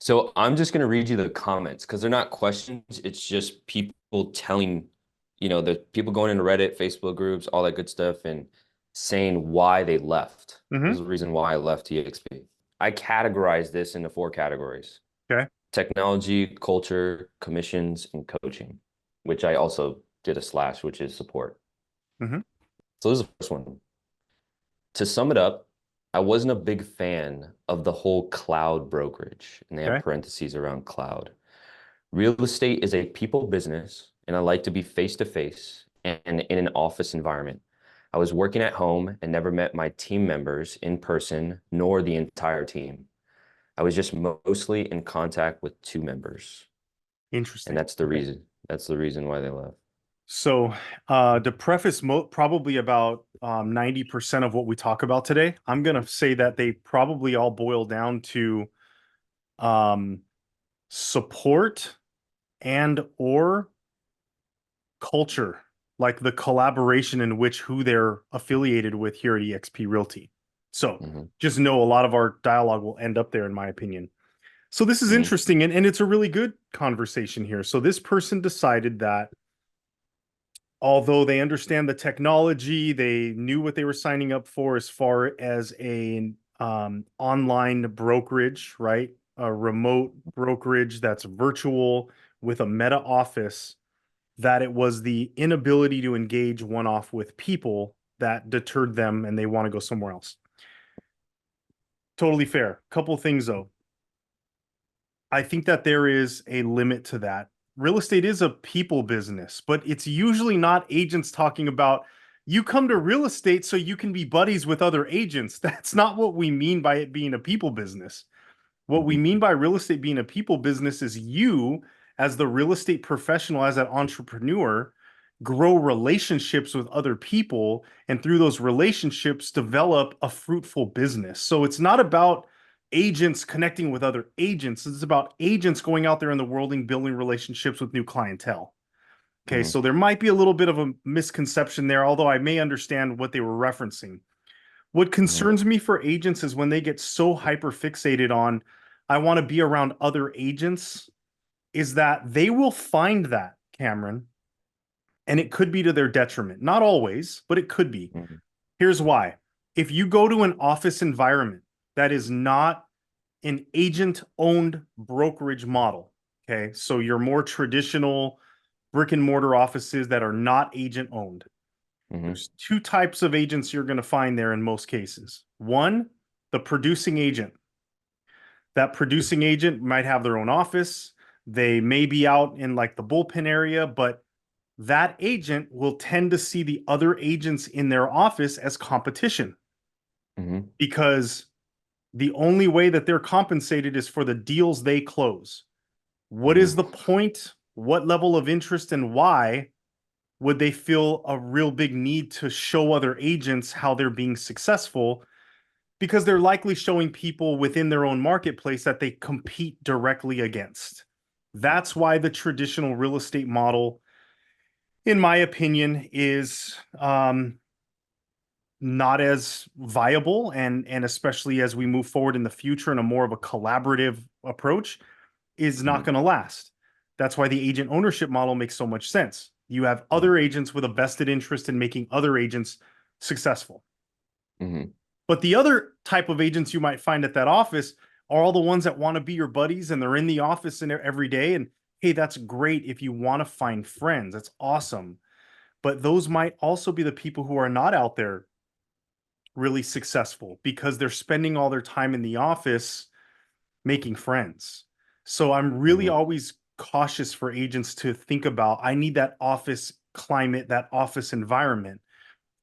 So I'm just going to read you the comments because they're not questions. It's just people telling, the people going into Reddit, Facebook groups, all that good stuff, and saying why they left. This is Hmm. the reason why I left eXp. I categorize this into four categories: Okay. technology, culture, commissions, and coaching, which I also did a slash, which is support. Hmm. So this is the first one. To sum it up, I wasn't a big fan of the whole cloud brokerage, and they have Okay. parentheses around cloud. Real estate is a people business, and I like to be face to face and in an office environment. I was working at home and never met my team members in person, nor the entire team. I was just mostly in contact with two members, and Interesting. that's the Okay. reason. That's the reason why they left. So, to preface probably about 90% of what we talk about today, I'm going to say that they probably all boil down to um, support and or culture, like the collaboration in which who they're affiliated with here at eXp Realty. So, Hmm. just know a lot of our dialogue will end up there, in my opinion. So this is Hmm. interesting, and it's a really good conversation here. So this person decided that although they understand the technology, they knew what they were signing up for as far as a online brokerage, right? A remote brokerage that's virtual with a meta office, that it was the inability to engage one-off with people that deterred them and they want to go somewhere else. Totally fair. Couple things though. I think that there is a limit to that. Real estate is a people business, but it's usually not agents talking about you come to real estate so you can be buddies with other agents. That's not what we mean by it being a people business. What we Hmm. mean by real estate being a people business is you, as the real estate professional, as an entrepreneur, grow relationships with other people, and through those relationships, develop a fruitful business. So it's not about agents connecting with other agents. It's about agents going out there in the world and building relationships with new clientele. Okay, Hmm. so there might be a little bit of a misconception there, although I may understand what they were referencing. What Hmm. concerns me for agents is when they get so hyper fixated on, I want to be around other agents, is that they will find that, Cameron, and it could be to their detriment. Not always, but it could be. Hmm. Here's why. If you go to an office environment that is not an agent owned brokerage model, okay, so your more traditional brick and mortar offices that are not agent owned, Hmm. there's two types of agents you're going to find there in most cases. One, the producing agent. That producing agent might have their own office. They may be out in like the bullpen area, but that agent will tend to see the other agents in their office as competition Hmm. because the only way that they're compensated is for the deals they close. What is Hmm. the point? What level of interest and why would they feel a real big need to show other agents how they're being successful? Because they're likely showing people within their own marketplace that they compete directly against. That's why the traditional real estate model, in my opinion, is not as viable, and especially as we move forward in the future in a more of a collaborative approach, is not Hmm. going to last. That's why the agent ownership model makes so much sense. You have Hmm. other agents with a vested interest in making other agents successful. Hmm. But the other type of agents you might find at that office are all the ones that want to be your buddies and they're in the office and every day. And hey, that's great if you want to find friends. That's awesome. But those might also be the people who are not out there really successful because they're spending all their time in the office making friends. So I'm really Hmm. always cautious for agents to think about, I need that office climate, that office environment.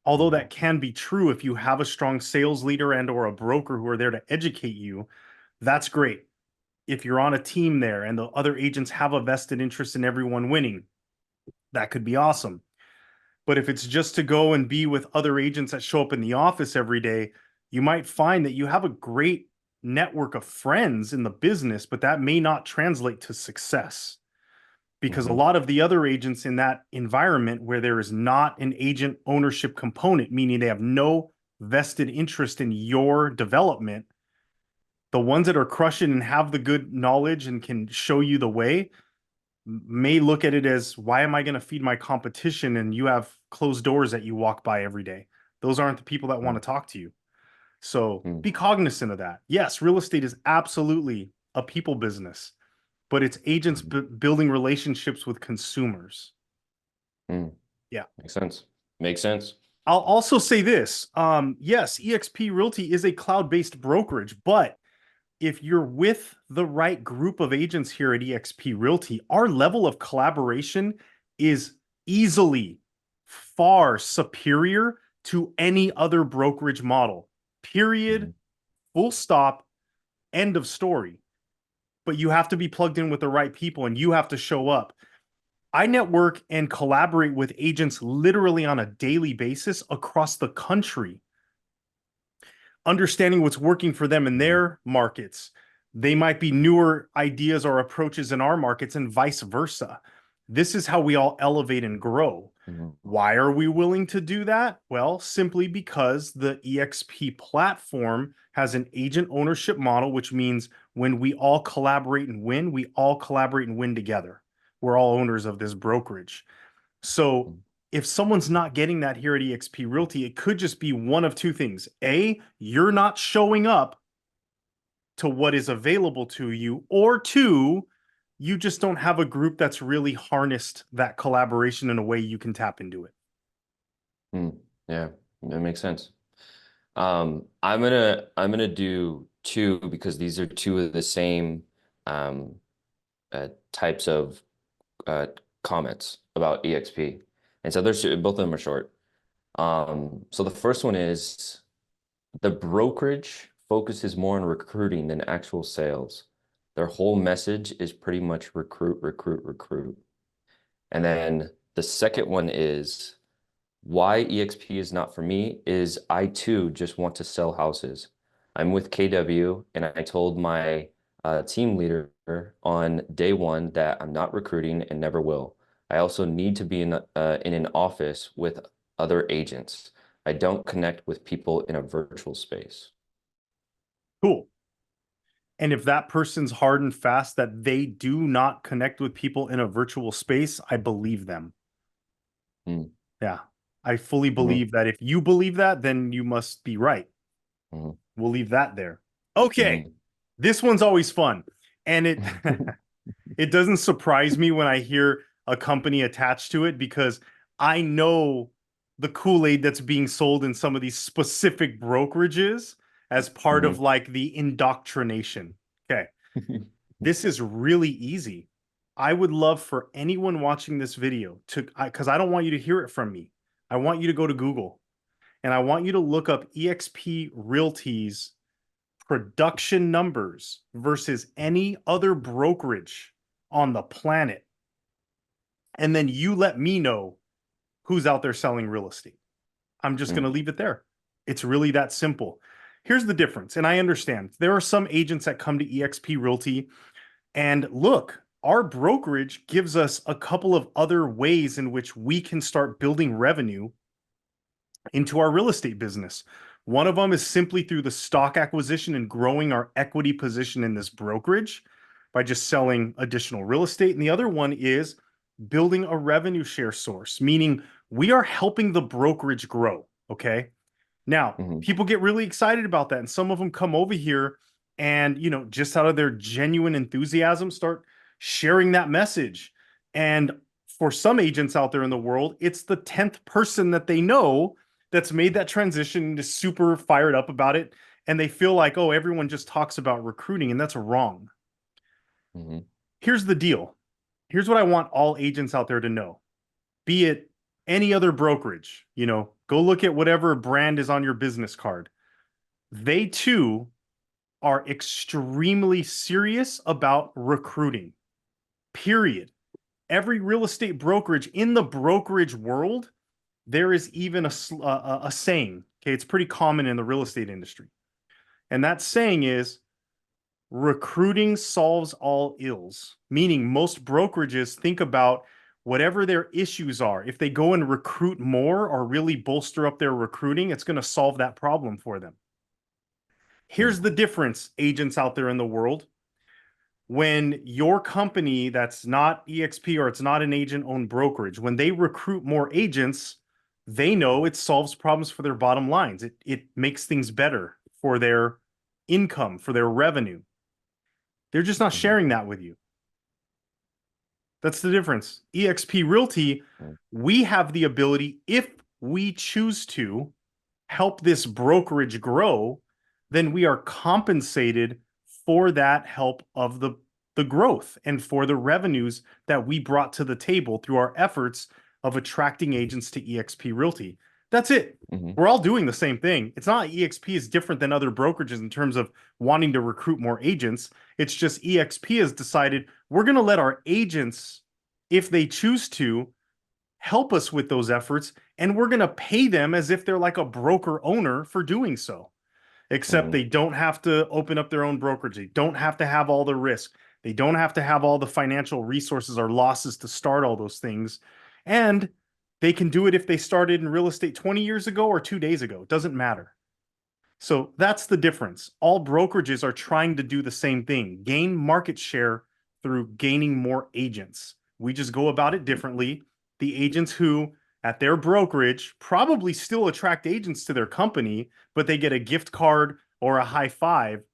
Although Hmm. that can be true if you have a strong sales leader and or a broker who are there to educate you, that's great. If you're on a team there and the other agents have a vested interest in everyone winning, that could be awesome. But if it's just to go and be with other agents that show up in the office every day, you might find that you have a great network of friends in the business, but that may not translate to success because a Hmm. lot of the other agents in that environment where there is not an agent ownership component, meaning they have no vested interest in your development, The ones that are crushing and have the good knowledge and can show you the way may look at it as, why am I going to feed my competition? And you have closed doors that you walk by every day. Those aren't the people that want Mm, to talk to you. So mm, be cognizant of that. Yes, real estate is absolutely a people business, but it's agents mm, building relationships with consumers. mm. Yeah. Makes sense. Makes sense. I'll also say this. Yes, eXp Realty is a cloud-based brokerage, but if you're with the right group of agents here at eXp Realty, our level of collaboration is easily far superior to any other brokerage model. Period. Mhm, Full stop. End of story. But you have to be plugged in with the right people and you have to show up. I network and collaborate with agents literally on a daily basis across the country, understanding what's working for them in mhm, their markets. They might be newer ideas or approaches in our markets and vice versa. This is how we all elevate and grow. mhm, Why are we willing to do that? Well, simply because the eXp platform has an agent ownership model, which means when we all collaborate and win, we all collaborate and win together. We're all owners of this brokerage. So mhm, if someone's not getting that here at eXp Realty, it could just be one of two things. A, you're not showing up to what is available to you, or two, you just don't have a group that's really harnessed that collaboration in a way you can tap into it. mm. Yeah, that makes sense. I'm gonna do two because these are two of the same um, types of uh, comments about EXP, and so there's both of them are short. So the first one is the brokerage focuses more on recruiting than actual sales. Their whole message is pretty much recruit, recruit, recruit. And then the second one is why EXP is not for me is I too just want to sell houses. I'm with KW and I told my team leader on day one that I'm not recruiting and never will. I also need to be in an office with other agents. I don't connect with people in a virtual space. Cool. And if that person's hard and fast that they do not connect with people in a virtual space, I believe them. Mm, Yeah. I fully mhm, believe that if you believe that, then you must be right. mhm, We'll leave that there. Okay. mhm. This one's always fun. And it it doesn't surprise me when I hear a company attached to it because I know the Kool-Aid that's being sold in some of these specific brokerages as part of Mhm. like the indoctrination. Okay. This is really easy. I would love for anyone watching this video to, because I don't want you to hear it from me. I want you to go to Google and I want you to look up eXp Realty's production numbers versus any other brokerage on the planet. And then you let me know who's out there selling real estate. I'm just going to Mm, leave it there. It's really that simple. Here's the difference. And I understand there are some agents that come to eXp Realty and look, our brokerage gives us a couple of other ways in which we can start building revenue into our real estate business. One of them is simply through the stock acquisition and growing our equity position in this brokerage by just selling additional real estate. And the other one is building a revenue share source, meaning we are helping the brokerage grow. Okay. Now, mhm, people get really excited about that. And some of them come over here and, just out of their genuine enthusiasm, start sharing that message. And for some agents out there in the world, it's the 10th person that they know that's made that transition and is super fired up about it. And they feel like, oh, everyone just talks about recruiting. And that's wrong. mhm, Here's the deal. Here's what I want all agents out there to know, be it any other brokerage, go look at whatever brand is on your business card. They too are extremely serious about recruiting, period. Every real estate brokerage in the brokerage world, there is even a saying. Okay, it's pretty common in the real estate industry. And that saying is recruiting solves all ills, meaning most brokerages think about whatever their issues are. If they go and recruit more or really bolster up their recruiting, it's going to solve that problem for them. Here's the difference, agents out there in the world. When your company that's not eXp or it's not an agent-owned brokerage, when they recruit more agents, they know it solves problems for their bottom lines. It makes things better for their income, for their revenue. They're just not sharing that with you. That's the difference. eXp Realty, we have the ability, if we choose to help this brokerage grow, then we are compensated for that help of the growth and for the revenues that we brought to the table through our efforts of attracting agents to eXp Realty. That's it. We're all doing the same thing. It's not like eXp is different than other brokerages in terms of wanting to recruit more agents. It's just eXp has decided we're going to let our agents, if they choose to, help us with those efforts, and we're going to pay them as if they're like a broker owner for doing so. Except they don't have to open up their own brokerage. They don't have to have all the risk. They don't have to have all the financial resources or losses to start all those things. And they can do it if they started in real estate 20 years ago or 2 days ago. It doesn't matter. So that's the difference. All brokerages are trying to do the same thing, gain market share through gaining more agents. We just go about it differently. The agents who at their brokerage probably still attract agents to their company, but they get a gift card or a high five.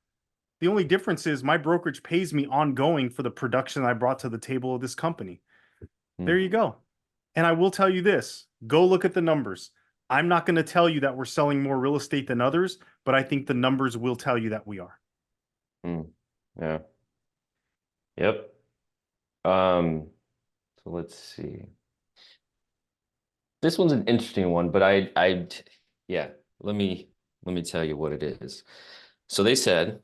The only difference is my brokerage pays me ongoing for the production I brought to the table of this company. There you go. And I will tell you this, go look at the numbers. I'm not going to tell you that we're selling more real estate than others, but I think the numbers will tell you that we are. Yeah. Yep. So let's see. This one's an interesting one, but yeah, let me tell you what it is. So they said,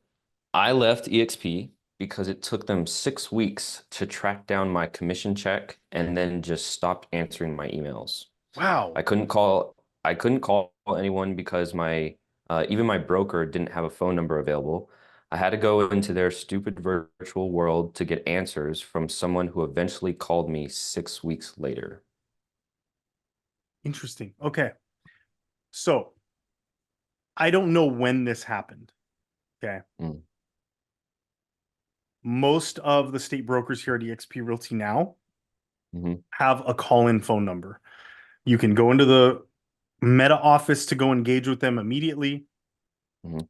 I left eXp because it took them 6 weeks to track down my commission check and then just stopped answering my emails. Wow. I couldn't call anyone because even my broker didn't have a phone number available. I had to go into their stupid virtual world to get answers from someone who eventually called me 6 weeks later. Interesting. Okay. So I don't know when this happened. Okay. Most of the state brokers here at eXp Realty now have a call-in phone number. You can go into the Meta office to go engage with them immediately.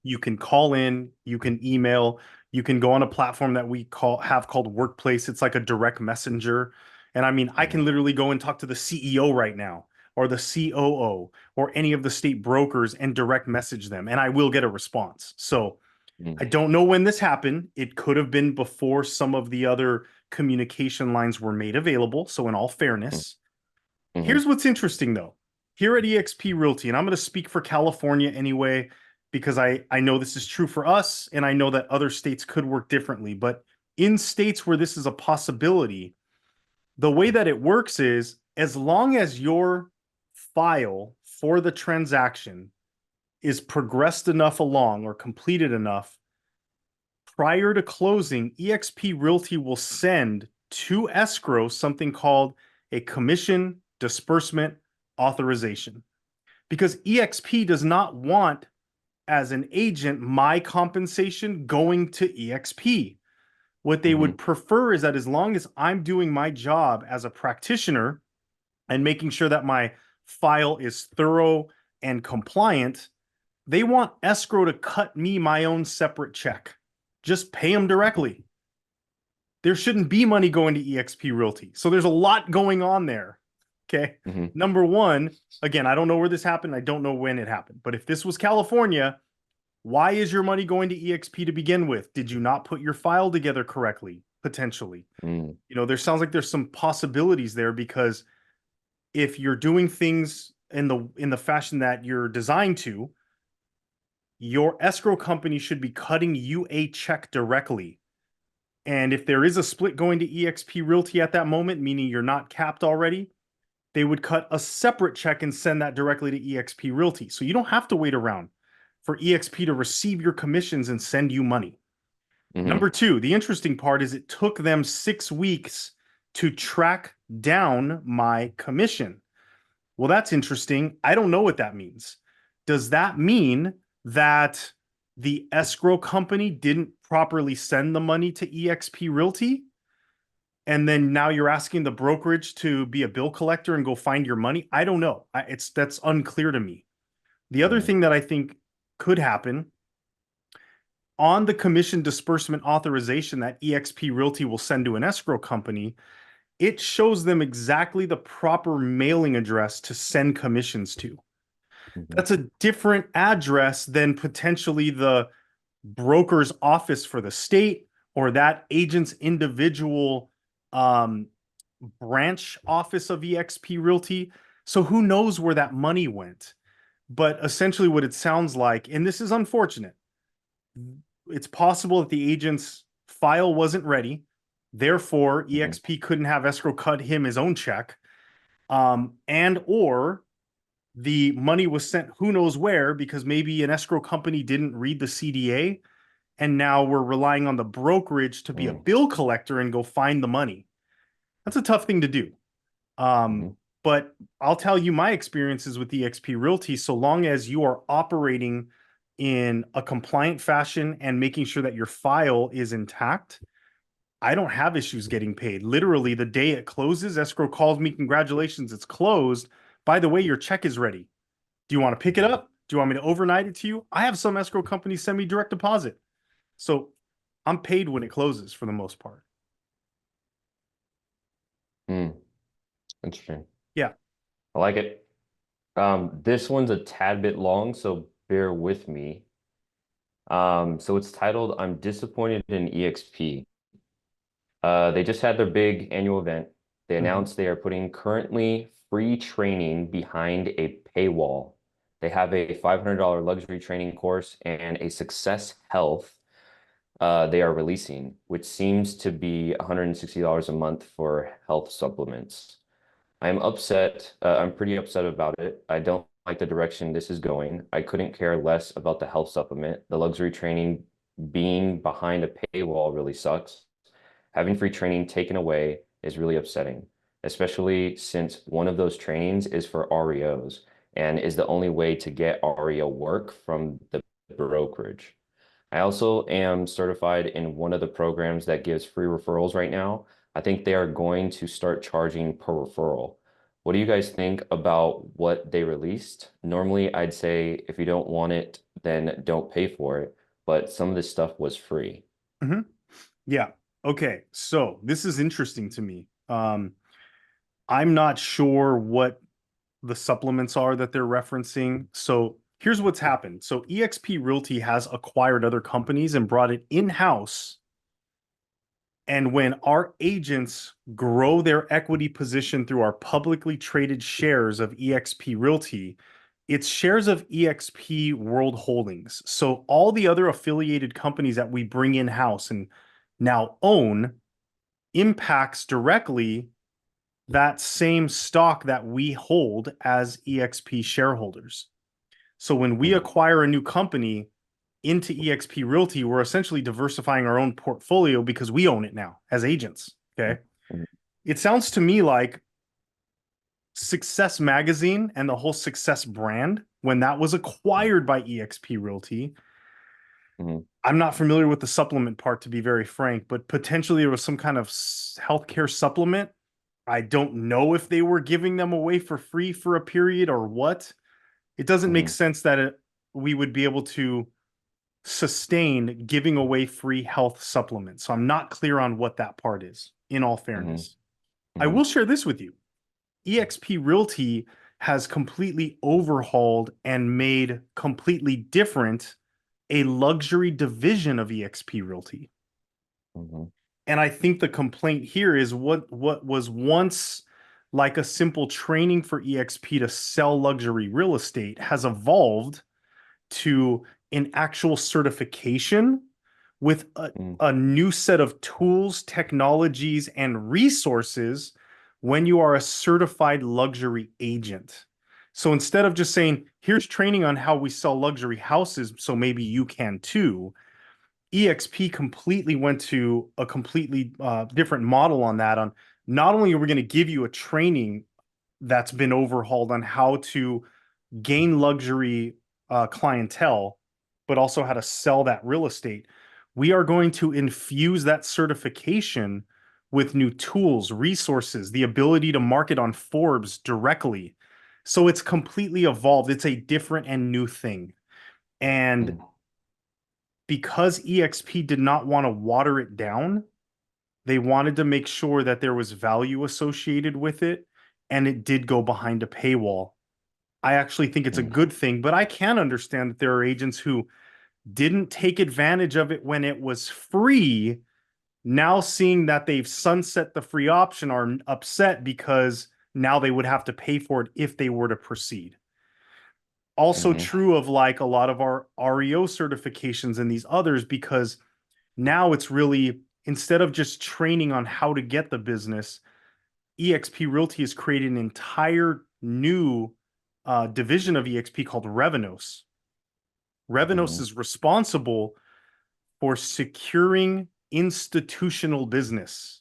You can call in, you can email, you can go on a platform that we have called Workplace. It's like a direct messenger. And I mean, I can literally go and talk to the CEO right now or the COO or any of the state brokers and direct message them, and I will get a response. So I don't know when this happened. It could have been before some of the other communication lines were made available. So in all fairness, here's what's interesting though. Here at eXp Realty, and I'm going to speak for California anyway, because I know this is true for us, and I know that other states could work differently. But in states where this is a possibility, the way that it works is as long as your file for the transaction is progressed enough along or completed enough, prior to closing, eXp Realty will send to escrow something called a commission disbursement authorization. Because eXp does not want, as an agent, my compensation going to eXp. What they would prefer is that as long as I'm doing my job as a practitioner and making sure that my file is thorough and compliant, they want escrow to cut me my own separate check. Just pay them directly. There shouldn't be money going to eXp Realty. So there's a lot going on there. Okay. Number one, again, I don't know where this happened. I don't know when it happened. But if this was California, why is your money going to eXp to begin with? Did you not put your file together correctly? Potentially. You know, there sounds like there's some possibilities there, because if you're doing things in the fashion that you're designed to, your escrow company should be cutting you a check directly. And if there is a split going to eXp Realty at that moment, meaning you're not capped already, they would cut a separate check and send that directly to eXp Realty. So you don't have to wait around for eXp to receive your commissions and send you money. Number two, the interesting part is it took them 6 weeks to track down my commission. Well, that's interesting. I don't know what that means. Does that mean that the escrow company didn't properly send the money to eXp Realty, and then now you're asking the brokerage to be a bill collector and go find your money? I don't know. That's unclear to me. The other Mhm. thing that I think could happen on the commission disbursement authorization that eXp Realty will send to an escrow company, it shows them exactly the proper mailing address to send commissions to. Mhm. That's a different address than potentially the broker's office for the state or that agent's individual um, branch office of eXp Realty. So who knows where that money went? But essentially, what it sounds like, and this is unfortunate, it's possible that the agent's file wasn't ready. Therefore, Mhm. eXp couldn't have escrow cut him his own check. And or the money was sent who knows where because maybe an escrow company didn't read the CDA, and now we're relying on the brokerage to be a Mhm. bill collector and go find the money. That's a tough thing to do. Um, Mhm. but I'll tell you my experiences with eXp Realty. So long as you are operating in a compliant fashion and making sure that your file is intact, I don't have issues getting paid. Literally, the day it closes, escrow calls me, congratulations, it's closed. By the way, your check is ready. Do you want to pick it up? Do you want me to overnight it to you? I have some escrow companies send me direct deposit. So I'm paid when it closes for the most part. Mm. Interesting. Yeah. I like it. This one's a tad bit long, so bear with me. So it's titled "I'm Disappointed in EXP." They just had their big annual event. They Mhm. announced they are putting currently free training behind a paywall. They have a $500 luxury training course and a Success Health they are releasing, which seems to be $160 a month for health supplements. I'm upset. I'm pretty upset about it. I don't like the direction this is going. I couldn't care less about the health supplement. The luxury training being behind a paywall really sucks. Having free training taken away is really upsetting, especially since one of those trainings is for REOs and is the only way to get REO work from the brokerage. I also am certified in one of the programs that gives free referrals right now. I think they are going to start charging per referral. What do you guys think about what they released? Normally, I'd say if you don't want it, then don't pay for it. But some of this stuff was free. Mhm. Yeah. Okay. So this is interesting to me. I'm not sure what the supplements are that they're referencing. So here's what's happened. So eXp Realty has acquired other companies and brought it in-house. And when our agents grow their equity position through our publicly traded shares of eXp Realty, it's shares of eXp World Holdings. So all the other affiliated companies that we bring in-house and now own impacts directly that same stock that we hold as eXp shareholders. So when we Mhm. acquire a new company into eXp Realty, we're essentially diversifying our own portfolio because we own it now as agents. Okay. Mhm. It sounds to me like Success Magazine and the whole Success brand, when that was acquired by eXp Realty, Mhm. I'm not familiar with the supplement part to be very frank, but potentially there was some kind of healthcare supplement. I don't know if they were giving them away for free for a period or what. It doesn't make Mhm. sense that we would be able to sustain giving away free health supplements. So I'm not clear on what that part is, in all Mhm. fairness. I will Mhm. share this with you. eXp Realty has completely overhauled and made completely different a luxury division of eXp Realty. Mhm. And I think the complaint here is what was once like a simple training for eXp to sell luxury real estate has evolved to an actual certification with Mhm. a new set of tools, technologies, and resources when you are a certified luxury agent. So instead of just saying, here's training on how we sell luxury houses, so maybe you can too, eXp completely went to a completely different model on that. On not only are we going to give you a training that's been overhauled on how to gain luxury clientele, but also how to sell that real estate. We are going to infuse that certification with new tools, resources, the ability to market on Forbes directly. So it's completely evolved. It's a different and new thing. And because eXp did not want to water it down, they wanted to make sure that there was value associated with it, and it did go behind a paywall. I actually think it's a good thing, but I can understand that there are agents who didn't take advantage of it when it was free. Now seeing that they've sunset the free option are upset because now they would have to pay for it if they were to proceed. Also true of like a lot of our REO certifications and these others, because now it's really, instead of just training on how to get the business, eXp Realty has created an entire new division of eXp called Revenos. Revenos is responsible for securing institutional business,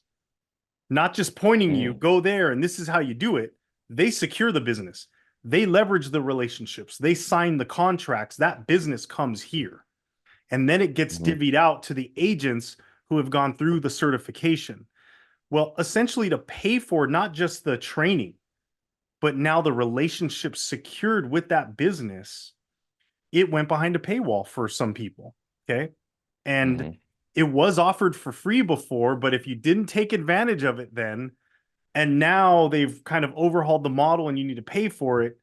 not just pointing you, go there and this is how you do it. They secure the business. They leverage the relationships. They sign the contracts. That business comes here. And then it gets divvied out to the agents who have gone through the certification. Well, essentially to pay for not just the training, but now the relationship secured with that business, it went behind a paywall for some people. Okay. And it was offered for free before, but if you didn't take advantage of it then, and now they've kind of overhauled the model and you need to pay for it,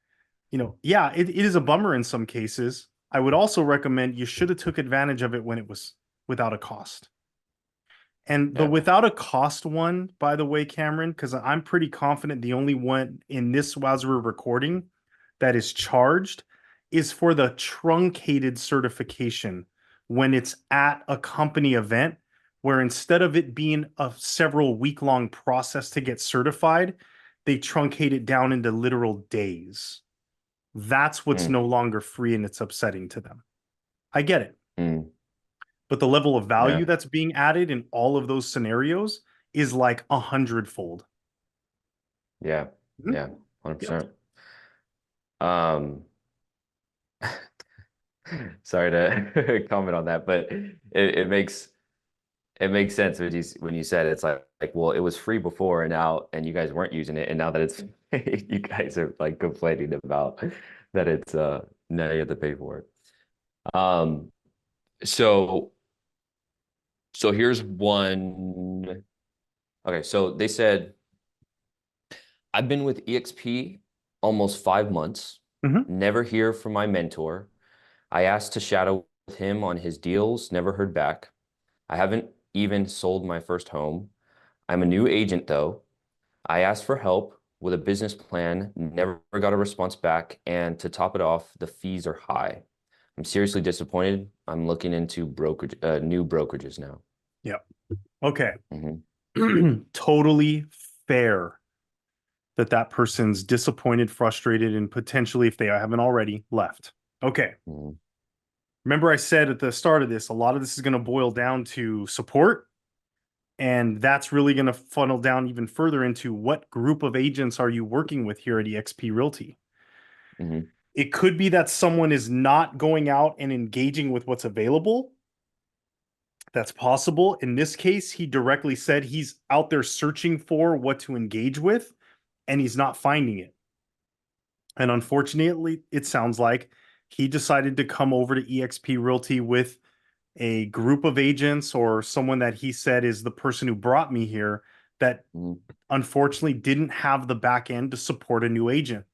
yeah, it is a bummer in some cases. I would also recommend you should have took advantage of it when it was without a cost. And the without a cost one, by the way, Cameron, because I'm pretty confident the only one in this as we're recording that is charged is for the truncated certification when it's at a company event, where instead of it being a several week-long process to get certified, they truncate it down into literal days. That's what's no longer free, and it's upsetting to them. I get it. But the level of value that's being added in all of those scenarios is like 100-fold. Yeah. Yeah. 100%. Um, sorry to comment on that, but it makes sense when you said it's like well, it was free before and you guys weren't using it, and now that it's you guys are like complaining about that it's now you have to pay for it. Um, so here's one. Okay, so they said I've been with eXp almost 5 months. Never hear from my mentor. I asked to shadow with him on his deals, never heard back. I haven't even sold my first home. I'm a new agent though. I asked for help with a business plan, never got a response back, and to top it off, the fees are high. I'm seriously disappointed. I'm looking into new brokerages now. Yep. Okay. Totally fair that person's disappointed, frustrated, and potentially, if they haven't already, left. Okay. Remember I said at the start of this, a lot of this is going to boil down to support. And that's really going to funnel down even further into what group of agents are you working with here at eXp Realty? It could be that someone is not going out and engaging with what's available. That's possible. In this case, he directly said he's out there searching for what to engage with, and he's not finding it. And unfortunately, it sounds like he decided to come over to eXp Realty with a group of agents or someone that he said is the person who brought me here that unfortunately didn't have the back end to support a new agent.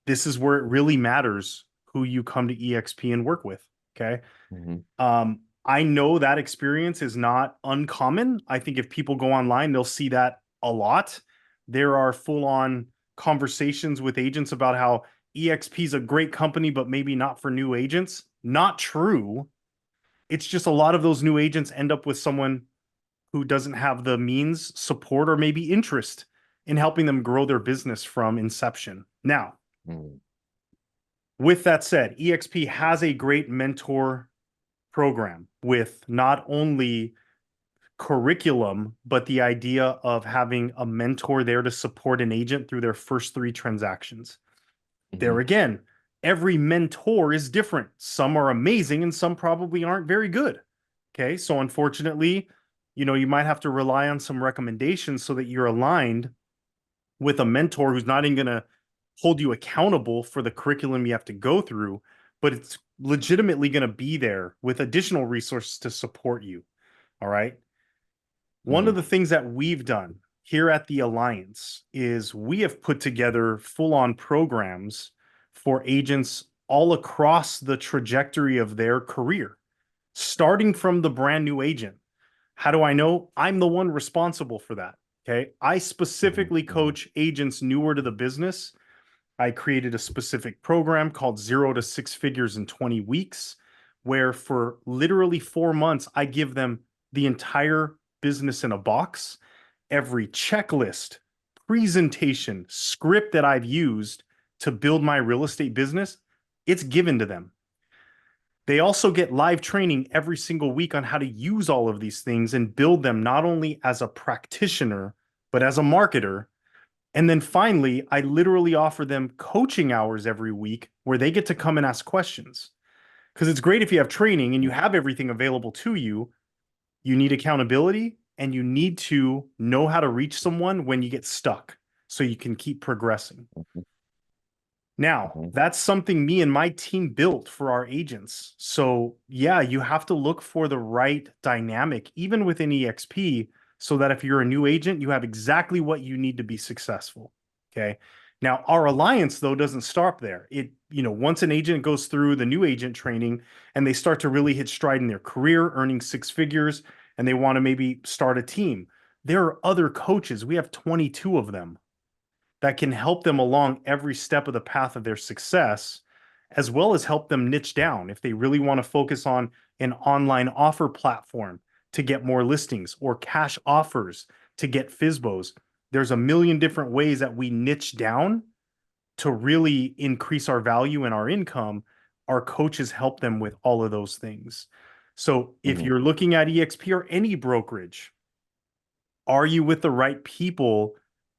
This is where it really matters who you come to eXp and work with. Okay. I know that experience is not uncommon. I think if people go online, they'll see that a lot. There are full-on conversations with agents about how eXp is a great company, but maybe not for new agents. Not true. It's just a lot of those new agents end up with someone who doesn't have the means, support, or maybe interest in helping them grow their business from inception. Now, with that said, eXp has a great mentor program with not only curriculum, but the idea of having a mentor there to support an agent through their first 3 transactions. There again, Every mentor is different. Some are amazing and some probably aren't very good. Okay. So unfortunately, you might have to rely on some recommendations so that you're aligned with a mentor who's not even going to hold you accountable for the curriculum you have to go through, but it's legitimately going to be there with additional resources to support you. All right. One of Hmm. the things that we've done here at the Alliance is we have put together full-on programs for agents all across the trajectory of their career, starting from the brand new agent. How do I know? I'm the one responsible for that. Okay. I Hmm. specifically Hmm. coach agents newer to the business. I created a specific program called 0 to 6 figures in 20 weeks, where for literally 4 months, I give them the entire business in a box, every checklist, presentation, script that I've used to build my real estate business, it's given to them. They also get live training every single week on how to use all of these things and build them not only as a practitioner, but as a marketer. And then finally, I literally offer them coaching hours every week where they get to come and ask questions. Because it's great if you have training and you have everything available to you. You need accountability and you need to know how to reach someone when you get stuck so you can keep progressing. Now, Hmm. that's something me and my team built for our agents. So, yeah, you have to look for the right dynamic, even within eXp, so that if you're a new agent, you have exactly what you need to be successful. Okay. Now, our alliance, though, doesn't stop there. Once an agent goes through the new agent training and they start to really hit stride in their career, earning 6 figures, and they want to maybe start a team, there are other coaches. We have 22 of them that can help them along every step of the path of their success, as well as help them niche down if they really want to focus on an online offer platform to get more listings or cash offers to get FISBOs. There's a million different ways that we niche down to really increase our value and our income. Our coaches help them with all of those things. So if Hmm. you're looking at eXp or any brokerage, are you with the right people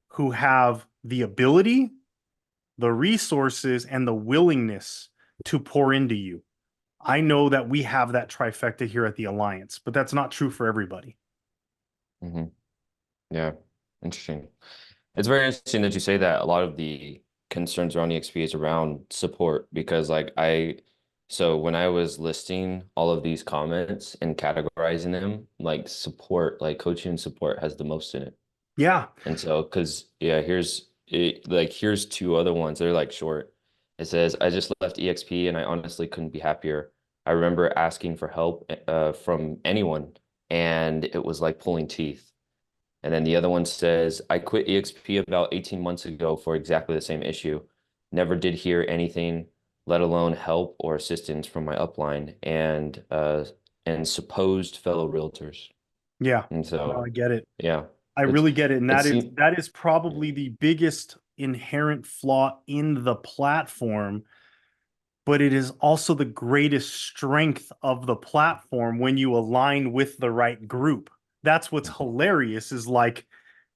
who have the ability, the resources, and the willingness to pour into you? I know that we have that trifecta here at the Alliance, but that's not true for everybody. Hmm. Yeah. Interesting. It's very interesting that you say that a lot of the concerns around EXP is around support because so when I was listing all of these comments and categorizing them, like support, like coaching and support has the most in it. Yeah. And so, cause yeah, here's two other ones. They're like short. It says, I just left EXP and I honestly couldn't be happier. I remember asking for help from anyone and it was like pulling teeth. And then the other one says, I quit eXp about 18 months ago for exactly the same issue. Never did hear anything, let alone help or assistance from my upline and supposed fellow realtors. Yeah. And No, so, I get it. yeah, I it's really get it. And it that is seems that is probably the biggest inherent flaw in the platform, but it is also the greatest strength of the platform when you align with the right group. That's what's hilarious is like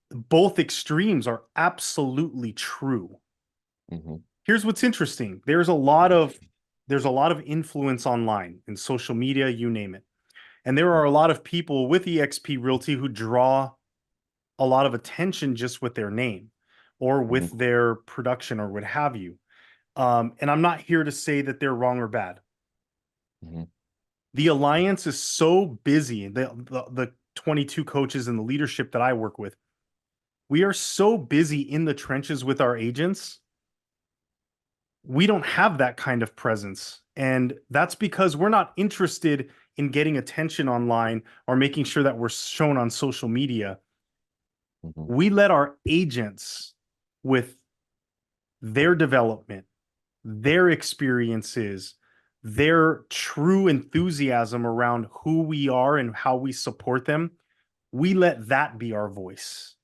both extremes are absolutely true. Mhm. Here's what's interesting. There's a lot of influence online in social media, you name it. And there are a lot of people with eXp Realty who draw a lot of attention just with their name or with Mhm. their production or what have you. And I'm not here to say that they're wrong or bad. Mhm. The alliance is so busy. The 22 coaches and the leadership that I work with, we are so busy in the trenches with our agents. We don't have that kind of presence. And that's because we're not interested in getting attention online or making sure that we're shown on social media. Mhm. We let our agents, with their development, their experiences, their true enthusiasm around who we are and how we support them, we let that be our voice,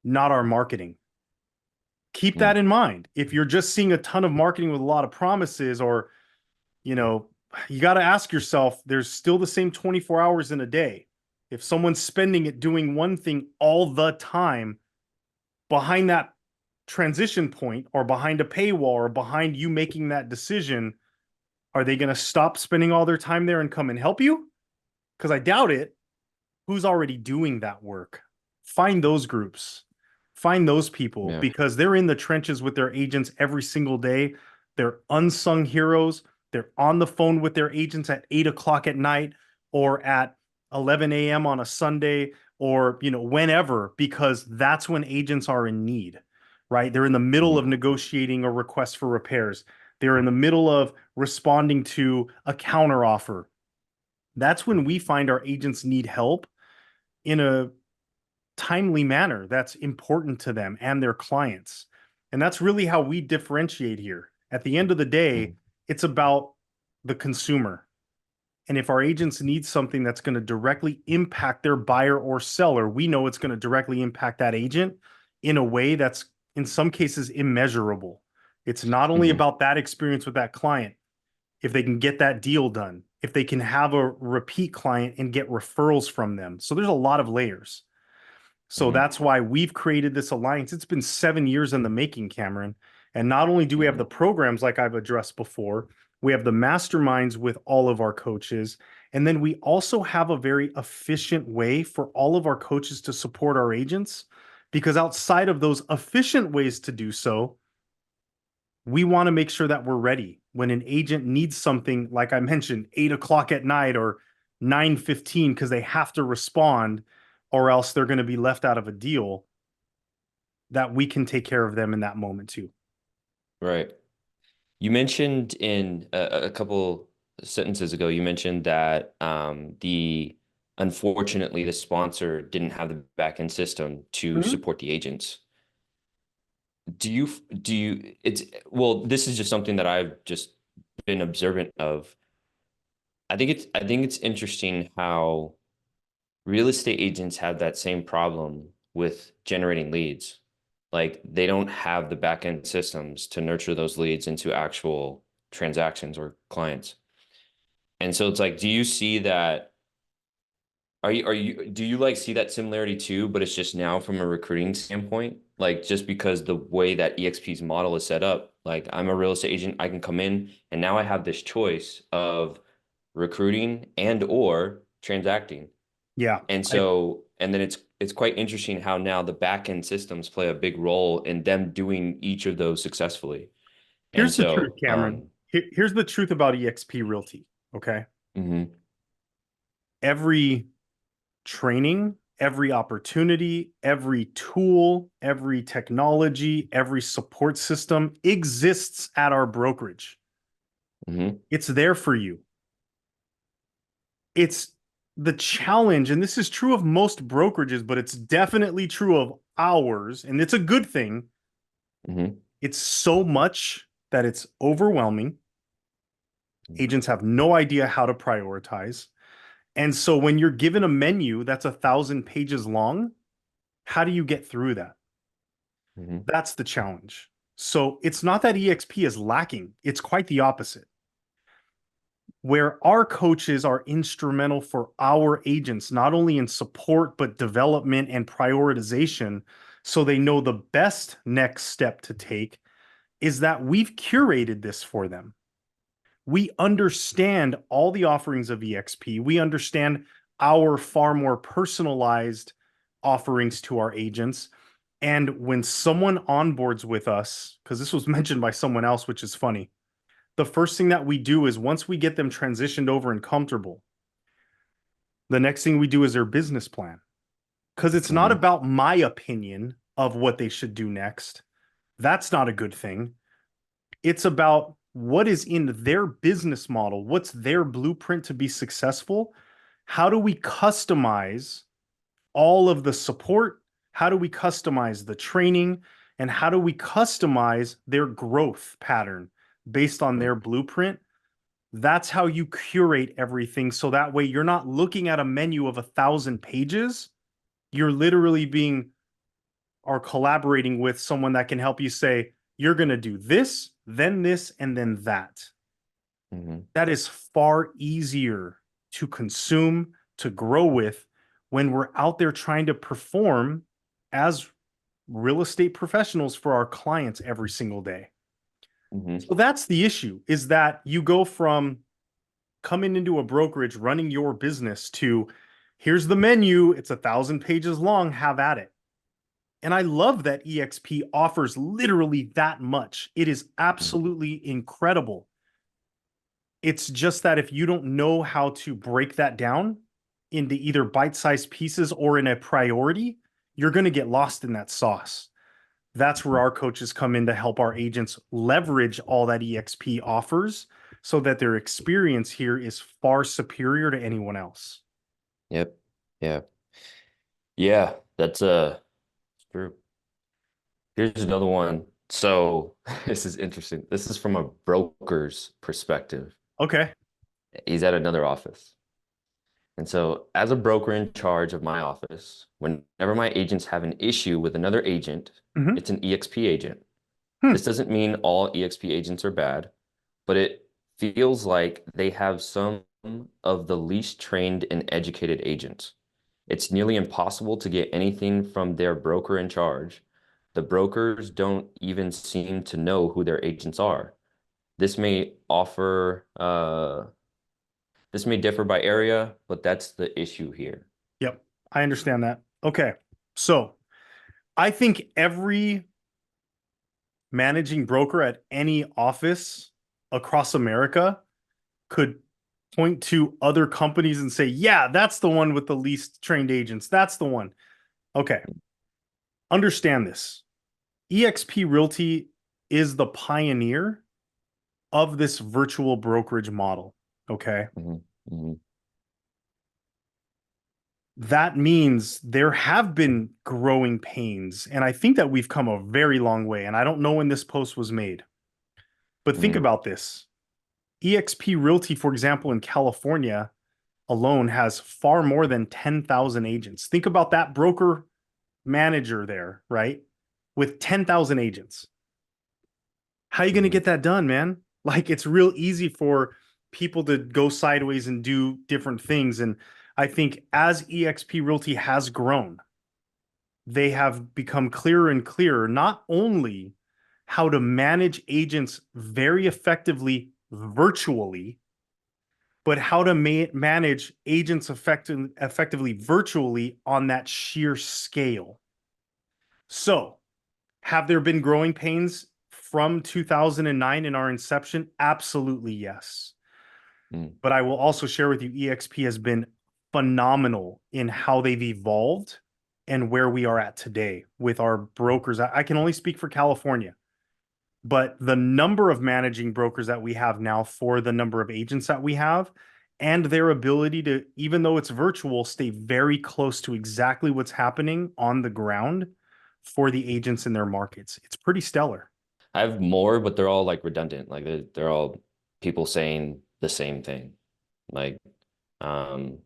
not our marketing. Keep Mhm. that in mind. If you're just seeing a ton of marketing with a lot of promises, or, you know, you got to ask yourself, there's still the same 24 hours in a day. If someone's spending it doing one thing all the time, behind that transition point or behind a paywall or behind you making that decision, are they going to stop spending all their time there and come and help you? Because I doubt it. Who's already doing that work? Find those groups, find those people, Yeah. because they're in the trenches with their agents every single day. They're unsung heroes. They're on the phone with their agents at 8 o'clock at night or at 11 a.m. on a Sunday, or whenever, because that's when agents are in need, right? They're in the middle of Mhm. negotiating a request for repairs. They're in the middle of responding to a counteroffer. That's when we find our agents need help in a timely manner that's important to them and their clients. And that's really how we differentiate here. At the end of the day, Mhm. it's about the consumer. And if our agents need something that's going to directly impact their buyer or seller, we know it's going to directly impact that agent in a way that's, in some cases, immeasurable. It's not only Mhm. about that experience with that client, if they can get that deal done, if they can have a repeat client and get referrals from them. So there's a lot of layers. So Mhm. that's why we've created this alliance. It's been 7 years in the making, Cameron. And not only do we have the Mhm. programs like I've addressed before, we have the masterminds with all of our coaches. And then we also have a very efficient way for all of our coaches to support our agents. Because outside of those efficient ways to do so, we want to make sure that we're ready when an agent needs something, like I mentioned, 8 o'clock at night or 9:15, because they have to respond or else they're going to be left out of a deal, that we can take care of them in that moment too. Right. You mentioned in a couple sentences ago, you mentioned that the unfortunately the sponsor didn't have the backend system to Mhm. support the agents. It's well, this is just something that I've just been observant of. I think it's interesting how real estate agents have that same problem with generating leads. Like they don't have the back end systems to nurture those leads into actual transactions or clients. And so it's like, do you see that? Do you like see that similarity too, but it's just now from a recruiting standpoint? Like just because the way that eXp's model is set up, like I'm a real estate agent, I can come in and now I have this choice of recruiting and or transacting. Yeah. And so, and then it's quite interesting how now the back end systems play a big role in them doing each of those successfully. And Here's the truth, so, Cameron. Here's the truth about eXp Realty. Okay. mhm, Every training, every opportunity, every tool, every technology, every support system exists at our brokerage. mhm, It's there for you. It's the challenge, and this is true of most brokerages, but it's definitely true of ours, and it's a good thing. mhm, It's so much that it's overwhelming. mhm, Agents have no idea how to prioritize. And so when you're given a menu that's 1,000 pages long, how do you get through that? mhm, That's the challenge. So it's not that EXP is lacking, it's quite the opposite. Where our coaches are instrumental for our agents, not only in support, but development and prioritization, so they know the best next step to take, is that we've curated this for them. We understand all the offerings of EXP. We understand our far more personalized offerings to our agents. And when someone onboards with us, because this was mentioned by someone else, which is funny, the first thing that we do is once we get them transitioned over and comfortable, the next thing we do is their business plan. Because it's not mhm, about my opinion of what they should do next. That's not a good thing. It's about what is in their business model, what's their blueprint to be successful. How do we customize all of the support? How do we customize the training? And how do we customize their growth pattern based on right, their blueprint? That's how you curate everything. So that way you're not looking at a menu of 1,000 pages. You're literally being or collaborating with someone that can help you say, you're going to do this, and then that. mhm, That is far easier to consume, to grow with when we're out there trying to perform as real estate professionals for our clients every single day. Mm-hmm. So that's the issue, is that you go from coming into a brokerage, running your business, to here's the menu, it's 1,000 pages long, have at it. And I love that eXp offers literally that much. It is absolutely incredible. It's just that if you don't know how to break that down into either bite-sized pieces or in a priority, you're going to get lost in that sauce. That's where our coaches come in to help our agents leverage all that eXp offers so that their experience here is far superior to anyone else. Yep. Yeah. Yeah. That's true. Here's another one. So this is interesting. This is from a broker's perspective. Okay. He's at another office. And so, as a broker in charge of my office, whenever my agents have an issue with another agent, Mhm. it's an eXp agent. Hmm. This doesn't mean all eXp agents are bad, but it feels like they have some of the least trained and educated agents. It's nearly impossible to get anything from their broker in charge. The brokers don't even seem to know who their agents are. This may offer, this may differ by area, but that's the issue here. Yep. I understand that. Okay. So I think every managing broker at any office across America could point to other companies and say, yeah, that's the one with the least trained agents. That's the one. Okay. Understand this. eXp Realty is the pioneer of this virtual brokerage model. Okay. Mhm, mhm, That means there have been growing pains. And I think that we've come a very long way. And I don't know when this post was made, but think mhm, about this. eXp Realty, for example, in California alone has far more than 10,000 agents. Think about that broker manager there, right? With 10,000 agents. How are you going to mhm, get that done, man? Like it's real easy for people to go sideways and do different things. And I think as eXp Realty has grown, they have become clearer and clearer, not only how to manage agents very effectively virtually, but how to manage agents effectively virtually on that sheer scale. So, have there been growing pains from 2009 in our inception? Absolutely, yes. mhm, But I will also share with you, eXp has been phenomenal in how they've evolved and where we are at today with our brokers. I can only speak for California, but the number of managing brokers that we have now for the number of agents that we have and their ability to, even though it's virtual, stay very close to exactly what's happening on the ground for the agents in their markets. It's pretty stellar. I have more, but they're all like redundant. Like they're all people saying the same thing. Like, um,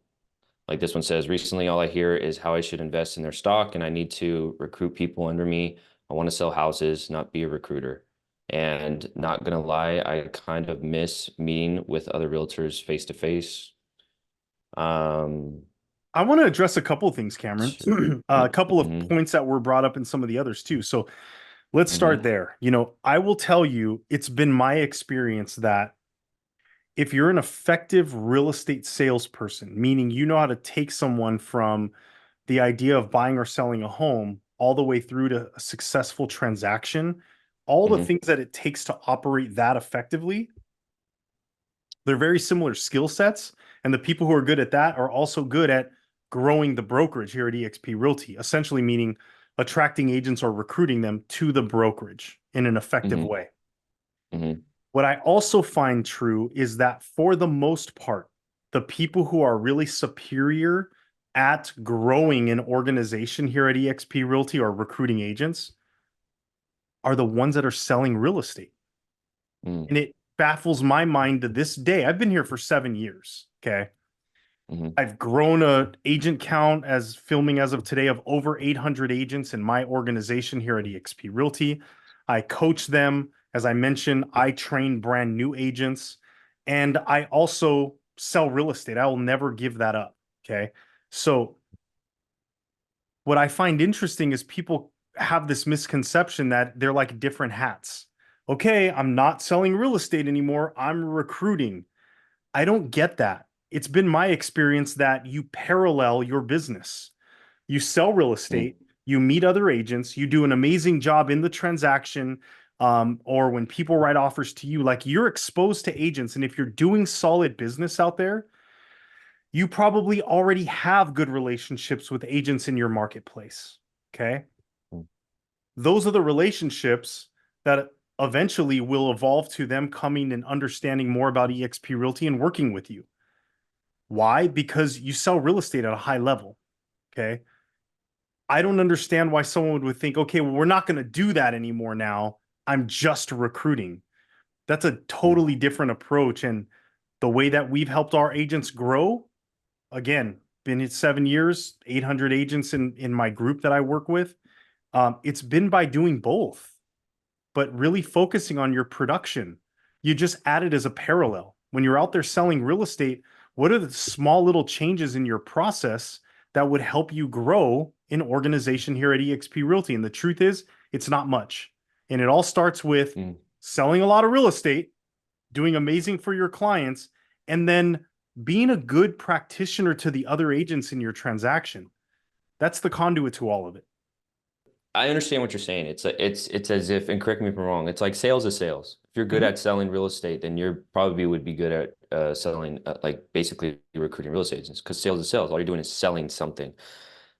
like this one says, recently all I hear is how I should invest in their stock and I need to recruit people under me. I want to sell houses, not be a recruiter. And not gonna lie, I kind of miss meeting with other realtors face to face. Um, I want to address a couple of things, Cameron. A couple of mm-hmm, points that were brought up in some of the others too. So let's start mm-hmm, there. I will tell you, it's been my experience that if you're an effective real estate salesperson, meaning you know how to take someone from the idea of buying or selling a home all the way through to a successful transaction, all the mm-hmm, things that it takes to operate that effectively, they're very similar skill sets. And the people who are good at that are also good at growing the brokerage here at eXp Realty, essentially meaning attracting agents or recruiting them to the brokerage in an effective mm-hmm, way. mm-hmm, What I also find true is that for the most part, the people who are really superior at growing an organization here at eXp Realty or recruiting agents are the ones that are selling real estate. mm-hmm, And it baffles my mind to this day. I've been here for 7 years. Okay. mm-hmm. I've grown a agent count as filming as of today of over 800 agents in my organization here at eXp Realty. I coach them. As I mentioned, I train brand new agents and I also sell real estate. I will never give that up. Okay. So what I find interesting is people have this misconception that they're like different hats. Okay, I'm not selling real estate anymore. I'm recruiting. I don't get that. It's been my experience that you parallel your business. You sell real Mm, estate, you meet other agents, you do an amazing job in the transaction, or when people write offers to you, like you're exposed to agents. And if you're doing solid business out there, you probably already have good relationships with agents in your marketplace. Okay. mm, Those are the relationships that eventually will evolve to them coming and understanding more about eXp Realty and working with you. Why? Because you sell real estate at a high level. Okay. I don't understand why someone would think, okay, well, we're not going to do that anymore now. I'm just recruiting. That's a mm. totally different approach. And the way that we've helped our agents grow, again, been at 7 years, 800 agents in my group that I work with. It's been by doing both, but really focusing on your production. You just add it as a parallel. When you're out there selling real estate, what are the small little changes in your process that would help you grow an organization here at eXp Realty? And the truth is, it's not much. And it all starts with Mm. selling a lot of real estate, doing amazing for your clients, and then being a good practitioner to the other agents in your transaction. That's the conduit to all of it. I understand what you're saying. It's as if, and correct me if I'm wrong, it's like sales is sales. If you're good Mhm. at selling real estate, then you're probably would be good at selling like basically recruiting real estate agents because sales is sales. All you're doing is selling something.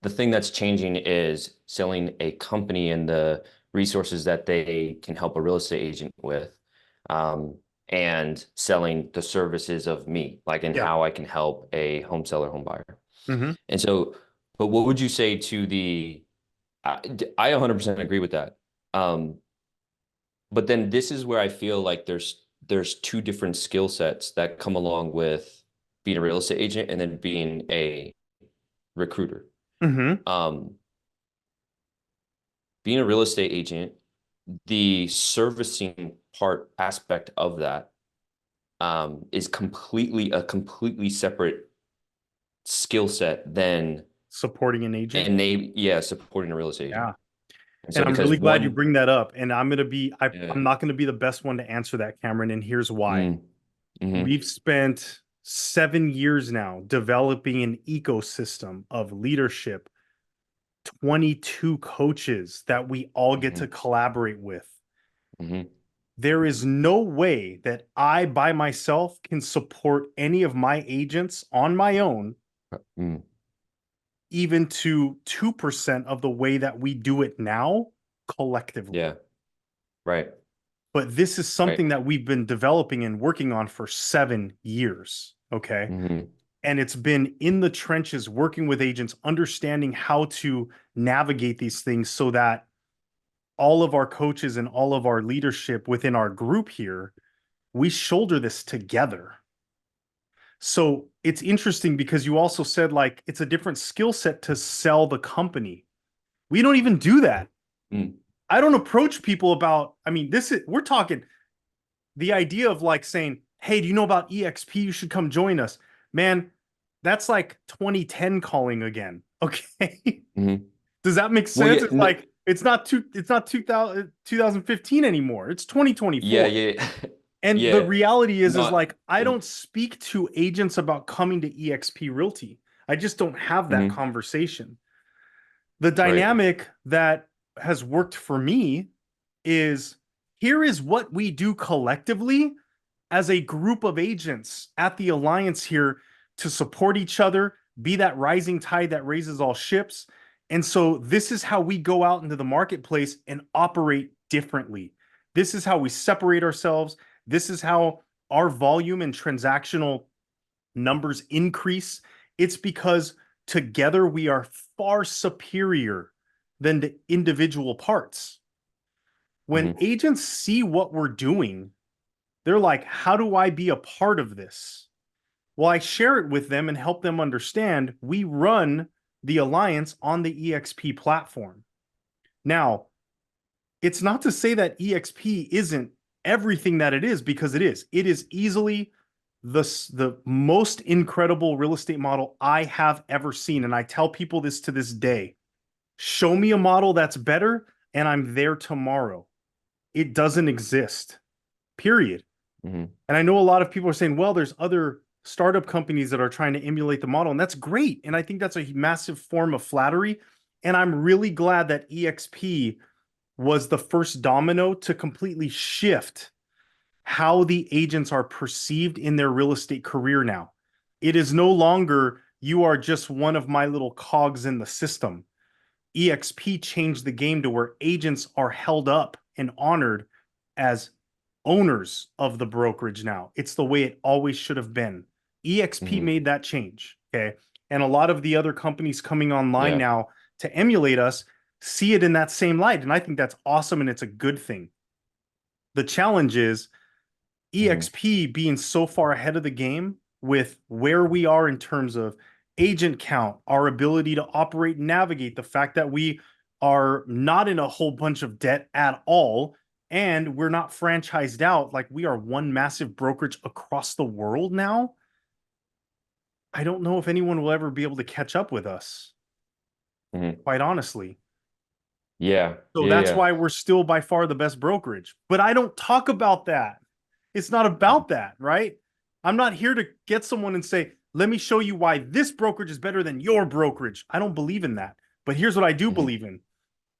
The thing that's changing is selling a company and the resources that they can help a real estate agent with, and selling the services of me, like and Yeah. how I can help a home seller, home buyer. Mhm. And so, but what would you say to the I 100% agree with that. Um, but then this is where I feel like there's two different skill sets that come along with being a real estate agent and then being a recruiter. Mhm. Um, being a real estate agent, the servicing part aspect of that is completely a completely separate skill set than Supporting an agent. yeah, supporting a real estate agent. Yeah. And And so I'm because really glad you one, bring that up. And yeah, I'm not going to be the best one to answer that, Cameron. And here's why. mm, mm-hmm, We've spent 7 years now developing an ecosystem of leadership, 22 coaches that we all get mm-hmm, to collaborate with. mm-hmm, There is no way that I by myself can support any of my agents on my own, mm, even to 2% of the way that we do it now collectively. yeah. Right. But this is Right. something that we've been developing and working on for 7 years. Okay. Hmm. And it's been in the trenches working with agents, understanding how to navigate these things so that all of our coaches and all of our leadership within our group here, we shoulder this together. So it's interesting because you also said like it's a different skill set to sell the company. We don't even do that. Mm. I don't approach people about, I mean, we're talking the idea of like saying, hey, do you know about eXp? You should come join us. Man, that's like 2010 calling again. Okay. Hmm. Does that make Well, sense? yeah, It's like it's not 2015 anymore. It's yeah, 2024. yeah, And the yeah. reality is Not. like I Mm-hmm. don't speak to agents about coming to eXp Realty. I just don't have that Mm-hmm. conversation. The Right. dynamic that has worked for me is here is what we do collectively as a group of agents at the alliance here to support each other, be that rising tide that raises all ships. And so this is how we go out into the marketplace and operate differently. This is how we separate ourselves. This is how our volume and transactional numbers increase. It's because together we are far superior than the individual parts. When Mm-hmm. agents see what we're doing, they're like, how do I be a part of this? Well, I share it with them and help them understand we run the alliance on the eXp platform. Now, it's not to say that eXp isn't everything that it is, because it is. It is easily the most incredible real estate model I have ever seen. And I tell people this to this day. Show me a model that's better, and I'm there tomorrow. It doesn't exist, period. Hmm. And I know a lot of people are saying, well, there's other startup companies that are trying to emulate the model, and that's great. And I think that's a massive form of flattery. And I'm really glad that eXp was the first domino to completely shift how the agents are perceived in their real estate career now. It is no longer, you are just one of my little cogs in the system. eXp changed the game to where agents are held up and honored as owners of the brokerage now. It's the way it always should have been. eXp Hmm. made that change. Okay. And a lot of the other companies coming online Yeah. now to emulate us see it in that same light. And I think that's awesome and it's a good thing. The challenge is Hmm. eXp being so far ahead of the game with where we are in terms of agent count, our ability to operate and navigate, the fact that we are not in a whole bunch of debt at all, and we're not franchised out, like we are one massive brokerage across the world now. I don't know if anyone will ever be able to catch up with us, Hmm. quite honestly. Yeah. So Yeah. that's Yeah. why we're still by far the best brokerage. But I don't talk about that. It's not about that, right? I'm not here to get someone and say, let me show you why this brokerage is better than your brokerage. I don't believe in that. But here's what I do Hmm. believe in.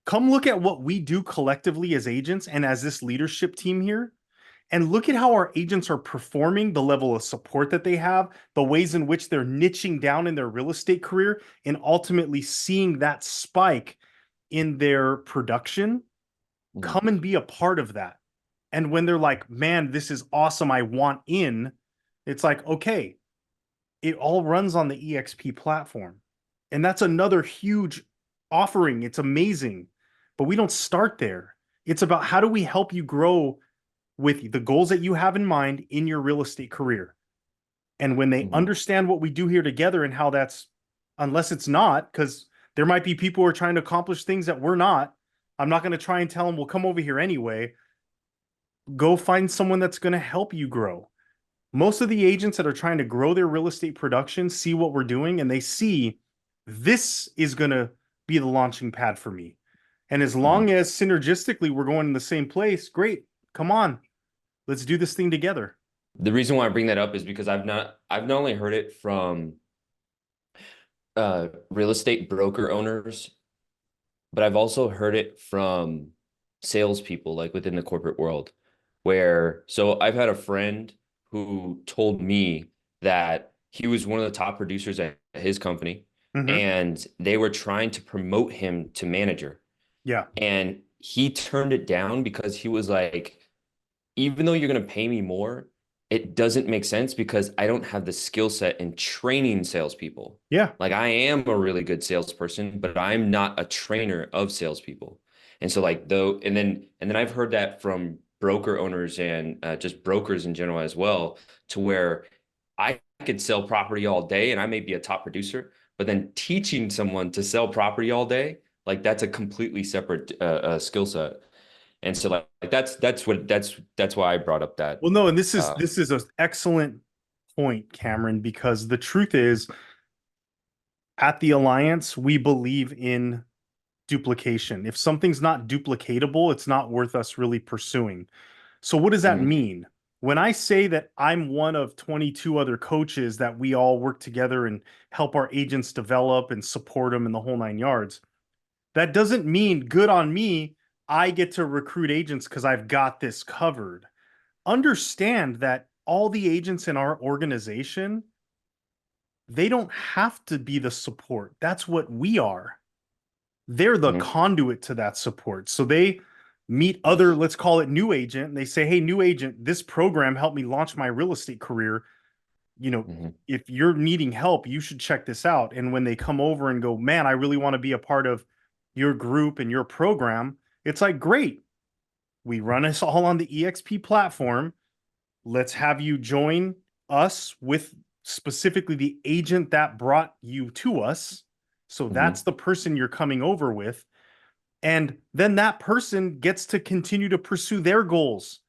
Come look at what we do collectively as agents and as this leadership team here, and look at how our agents are performing, the level of support that they have, the ways in which they're niching down in their real estate career, and ultimately seeing that spike in their production. Hmm. Come and be a part of that. And when they're like, man, this is awesome, I want in, it's like, okay, it all runs on the eXp platform. And that's another huge offering. It's amazing. But we don't start there. It's about how do we help you grow with the goals that you have in mind in your real estate career. And when they Hmm. understand what we do here together and how that's, unless it's not, because there might be people who are trying to accomplish things that we're not. I'm not going to try and tell them, we'll come over here anyway. Go find someone that's going to help you grow. Most of the agents that are trying to grow their real estate production see what we're doing and they see this is going to be the launching pad for me. And as Hmm. long as synergistically we're going in the same place, great. Come on, let's do this thing together. The reason why I bring that up is because I've not only heard it from real estate broker owners, but I've also heard it from salespeople like within the corporate world, where so I've had a friend who told me that he was one of the top producers at his company, Mm-hmm. and they were trying to promote him to manager. Yeah. And he turned it down because he was like, even though you're going to pay me more, it doesn't make sense because I don't have the skill set in training salespeople. Yeah. Like I am a really good salesperson, but I'm not a trainer of salespeople. And so like though, and then I've heard that from broker owners and just brokers in general as well, to where I could sell property all day and I may be a top producer, but then teaching someone to sell property all day, like that's a completely separate skill set. And so like that's why I brought up that Well, no, and this is uh this is an excellent point, Cameron, because the truth is at the Alliance, we believe in duplication. If something's not duplicatable, it's not worth us really pursuing. So what does that mhm, mean? When I say that I'm one of 22 other coaches that we all work together and help our agents develop and support them in the whole nine yards, that doesn't mean good on me. I get to recruit agents because I've got this covered. Understand that all the agents in our organization, they don't have to be the support. That's what we are. They're the mhm, conduit to that support. So they meet other, let's call it new agent, and they say, hey, new agent, this program helped me launch my real estate career. You know, mhm, if you're needing help, you should check this out. And when they come over and go, man, I really want to be a part of your group and your program, it's like, great. We run us all on the eXp platform. Let's have you join us with specifically the agent that brought you to us. So that's mhm, the person you're coming over with. And then that person gets to continue to pursue their goals.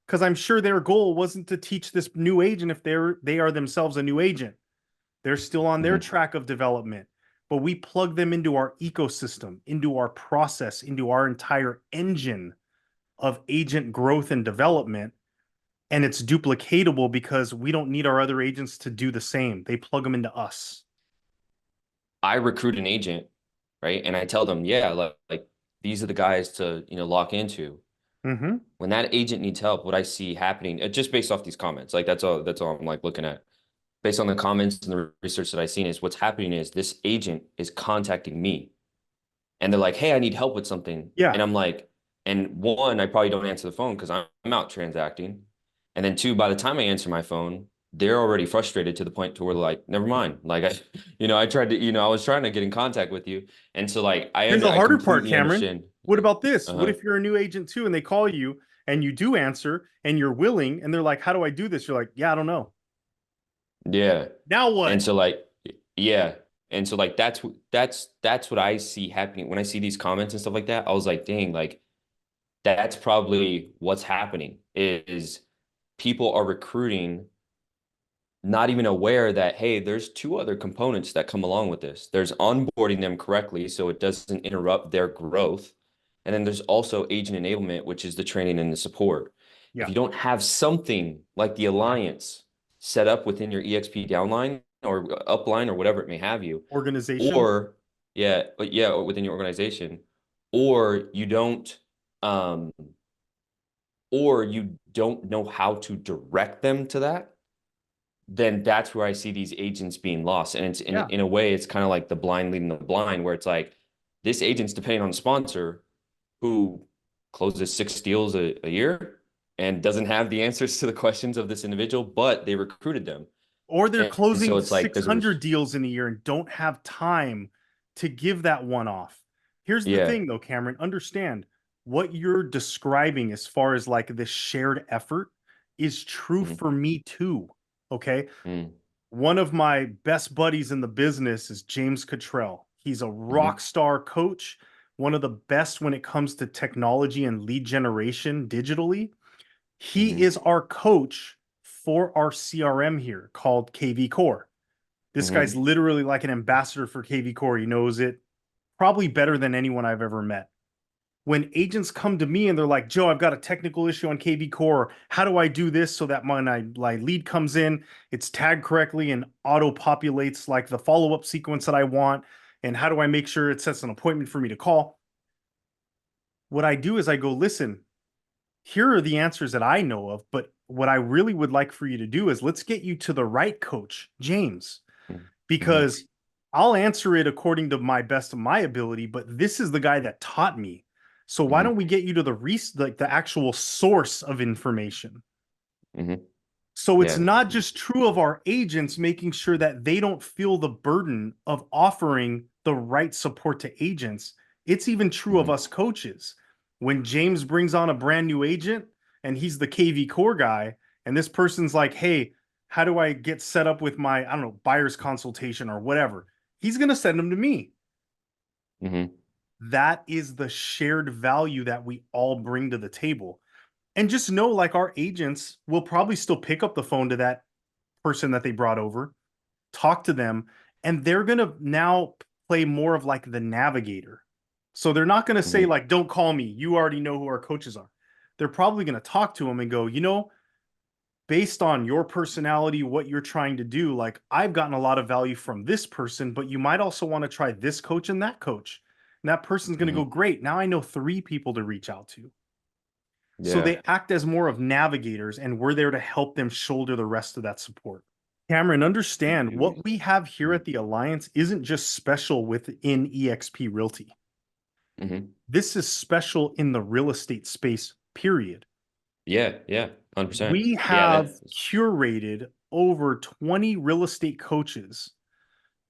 Because I'm sure their goal wasn't to teach this new agent if they are themselves a new agent. They're still on their mhm, track of development. but we plug them into our ecosystem, into our process, into our entire engine of agent growth and development. And it's duplicatable because we don't need our other agents to do the same. They plug them into us. I recruit an agent, right? And I tell them, yeah, like these are the guys to, lock into. Mm-hmm. When that agent needs help, what I see happening, just based off these comments, like that's all I'm like looking at. Based on the comments and the research that I've seen, is what's happening is this agent is contacting me and they're like, hey, I need help with something. Yeah. And I'm like, and one, I probably don't answer the phone because I'm out transacting. And then two, by the time I answer my phone, they're already frustrated to the point to where like, never mind. Like I tried to, I was trying to get in contact with you. And so like Here's the I harder part, completely Cameron. understand. What about this? What Uh-huh. if you're a new agent too and they call you and you do answer and you're willing and they're like, how do I do this? You're like, yeah, I don't know. Yeah. Now And what? so like, yeah. And so like that's what I see happening when I see these comments and stuff like that. I was like, dang, like that's probably what's happening is people are recruiting not even aware that, hey, there's two other components that come along with this. There's onboarding them correctly so it doesn't interrupt their growth. And then there's also agent enablement, which is the training and the support. If Yeah. you don't have something like the alliance set up within your eXp downline or upline or whatever it may have you, Organization. or or within your organization, or you don't um or you don't know how to direct them to that, then that's where I see these agents being lost. And it's Yeah. in a way, it's kind of like the blind leading the blind, where it's like this agent's depending on a sponsor who closes 6 deals a year and doesn't have the answers to the questions of this individual, but they recruited them. Or they're And so closing it's like 600 deals in a year and don't have time to give that one off. Here's the yeah. thing though, Cameron, understand what you're describing as far as like this shared effort is true Mm-hmm. for me too. Okay. Mm-hmm. One of my best buddies in the business is James Cottrell. He's a rock star coach, one of the best when it comes to technology and lead generation digitally. He Mm-hmm. is our coach for our CRM here called KV Core. This Mm-hmm. guy's literally like an ambassador for KV Core. He knows it probably better than anyone I've ever met. When agents come to me and they're like, Joe, I've got a technical issue on KV Core. How do I do this so that when my lead comes in, it's tagged correctly and auto populates like the follow up sequence that I want? And how do I make sure it sets an appointment for me to call? What I do is I go, listen, here are the answers that I know of, but what I really would like for you to do is let's get you to the right coach, James, Mm-hmm. because I'll answer it according to my best of my ability, but this is the guy that taught me. So why Mm-hmm. don't we get you to like the actual source of information? Mm-hmm. So it's Yeah. not just true of our agents making sure that they don't feel the burden of offering the right support to agents. It's even true of Mm-hmm. us coaches. When James brings on a brand new agent and he's the KV core guy, and this person's like, hey, how do I get set up with my, I don't know, buyer's consultation or whatever? He's going to send them to me. Mm-hmm. That is the shared value that we all bring to the table. And just know, like, our agents will probably still pick up the phone to that person that they brought over, talk to them, and they're going to now play more of like the navigator. So they're not going to say, Mm-hmm. like, don't call me. You already know who our coaches are. They're probably going to talk to them and go, based on your personality, what you're trying to do, like, I've gotten a lot of value from this person, but you might also want to try this coach and that coach. And that person's going to Mm-hmm. go, great. Now I know 3 people to reach out to. So Yeah. they act as more of navigators, and we're there to help them shoulder the rest of that support. Cameron, understand what we have here at the Alliance isn't just special within eXp Realty. Mm-hmm. This is special in the real estate space, period. Yeah. Yeah. 100%. We Yeah. have curated over 20 real estate coaches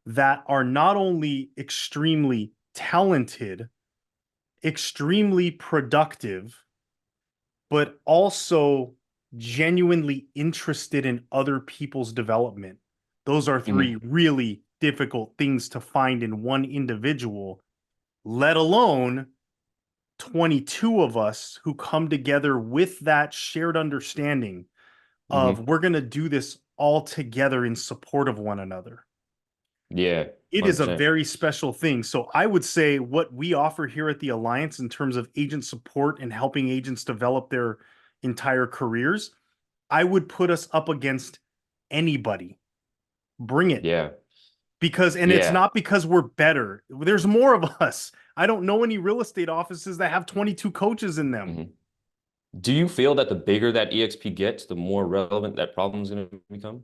that are not only extremely talented, extremely productive, but also genuinely interested in other people's development. Those are Mm-hmm. 3 really difficult things to find in one individual, let alone 22 of us who come together with that shared understanding of Mm-hmm. we're going to do this all together in support of one another. Yeah, It is a 100%. very special thing. So I would say what we offer here at the Alliance in terms of agent support and helping agents develop their entire careers, I would put us up against anybody. Bring it. Yeah. Because, and it's Yeah. not because we're better. There's more of us. I don't know any real estate offices that have 22 coaches in them. Hmm. Do you feel that the bigger that EXP gets, the more relevant that problem is going to become?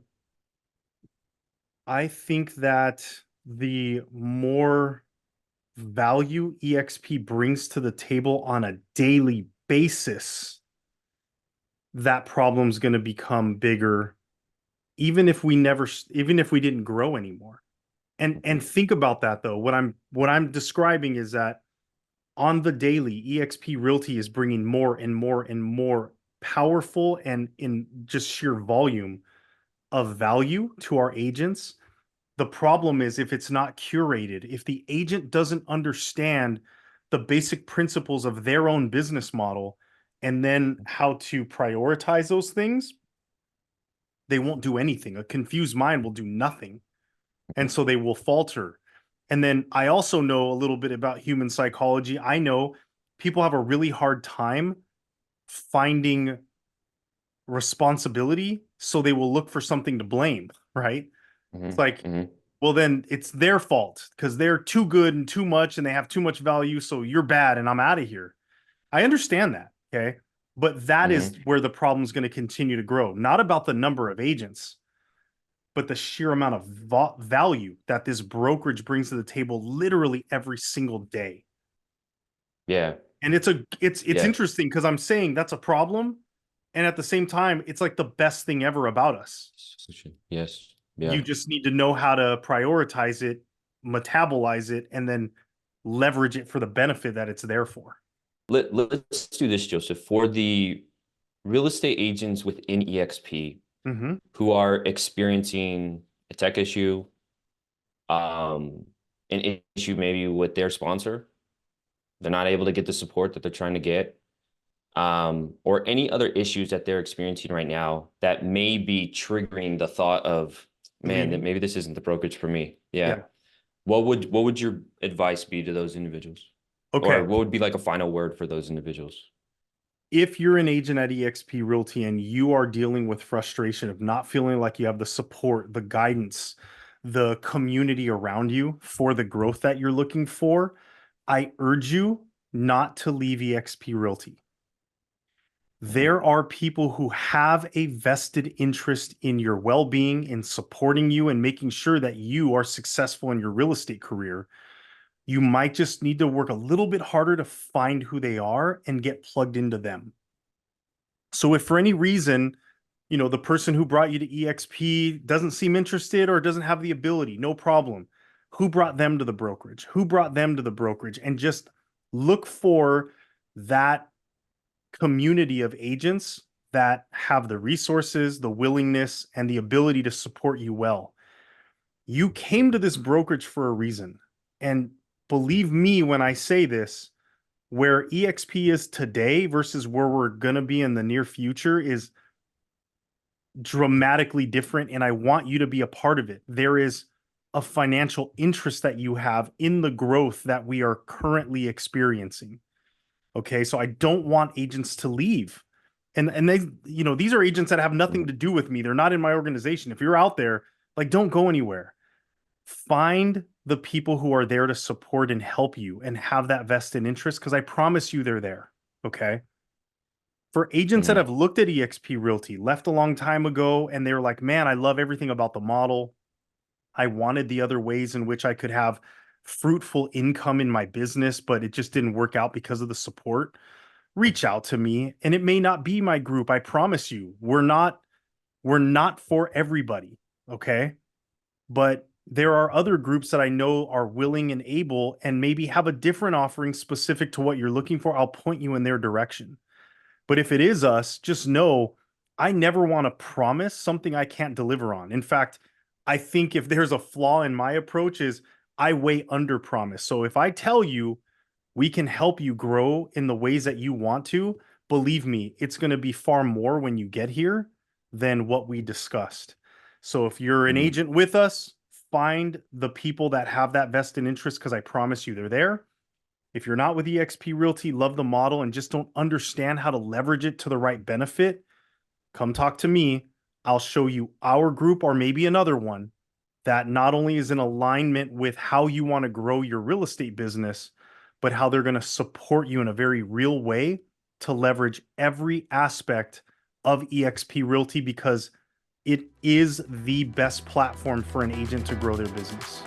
I think that the more value eXp brings to the table on a daily basis, that problem's going to become bigger, even if we didn't grow anymore. And Mhm. think about that though. What I'm describing is that on the daily, eXp Realty is bringing more and more and more powerful and in just sheer volume of value to our agents. The problem is if it's not curated, if the agent doesn't understand the basic principles of their own business model and then how to prioritize those things, they won't do anything. A confused mind will do nothing. And so they will falter. And then I also know a little bit about human psychology. I know people have a really hard time finding responsibility, so they will look for something to blame, right? It's Hmm. like, Hmm. well, then it's their fault because they're too good and too much and they have too much value. So you're bad and I'm out of here. I understand that. Okay. But that is Hmm. where the problem is going to continue to grow, not about the number of agents, but the sheer amount of value that this brokerage brings to the table literally every single day. Yeah. And it's Yeah. interesting because I'm saying that's a problem. And at the same time, it's like the best thing ever about us. Yes. You Yeah. just need to know how to prioritize it, metabolize it, and then leverage it for the benefit that it's there for. Let's do this, Joseph. For the real estate agents within EXP Mm-hmm. who are experiencing a tech issue, um, an issue maybe with their sponsor, they're not able to get the support that they're trying to get, or any other issues that they're experiencing right now that may be triggering the thought of, man, that Leaving. maybe this isn't the brokerage for me. Yeah. Yeah. What would your advice be to those individuals? Or Okay. what would be like a final word for those individuals? If you're an agent at eXp Realty and you are dealing with frustration of not feeling like you have the support, the guidance, the community around you for the growth that you're looking for, I urge you not to leave eXp Realty. Mhm. There are people who have a vested interest in your well being, in supporting you, and making sure that you are successful in your real estate career. You might just need to work a little bit harder to find who they are and get plugged into them. So if for any reason, the person who brought you to eXp doesn't seem interested or doesn't have the ability, no problem. Who brought them to the brokerage? Who brought them to the brokerage? And just look for that community of agents that have the resources, the willingness, and the ability to support you well. You came to this brokerage for a reason. And believe me when I say this, where eXp is today versus where we're going to be in the near future is dramatically different. And I want you to be a part of it. There is a financial interest that you have in the growth that we are currently experiencing. Okay. So I don't want agents to leave. And they, these are agents that have nothing Mhm. to do with me. They're not in my organization. If you're out there, like, don't go anywhere. Find the people who are there to support and help you and have that vested interest because I promise you they're there. Okay. For agents that Mhm. have looked at eXp Realty, left a long time ago, and they're like, man, I love everything about the model. I wanted the other ways in which I could have fruitful income in my business, but it just didn't work out because of the support. Reach out to me, and it may not be my group. I promise you, we're not for everybody. Okay. But there are other groups that I know are willing and able and maybe have a different offering specific to what you're looking for. I'll point you in their direction. But if it is us, just know I never want to promise something I can't deliver on. In fact, I think if there's a flaw in my approach is I way under promise. So if I tell you we can help you grow in the ways that you want to, believe me, it's going to be far more when you get here than what we discussed. So if you're an Mhm. agent with us, find the people that have that vested interest, because I promise you they're there. If you're not with eXp Realty, love the model, and just don't understand how to leverage it to the right benefit, come talk to me. I'll show you our group or maybe another one that not only is in alignment with how you want to grow your real estate business, but how they're going to support you in a very real way to leverage every aspect of eXp Realty, because it is the best platform for an agent to grow their business.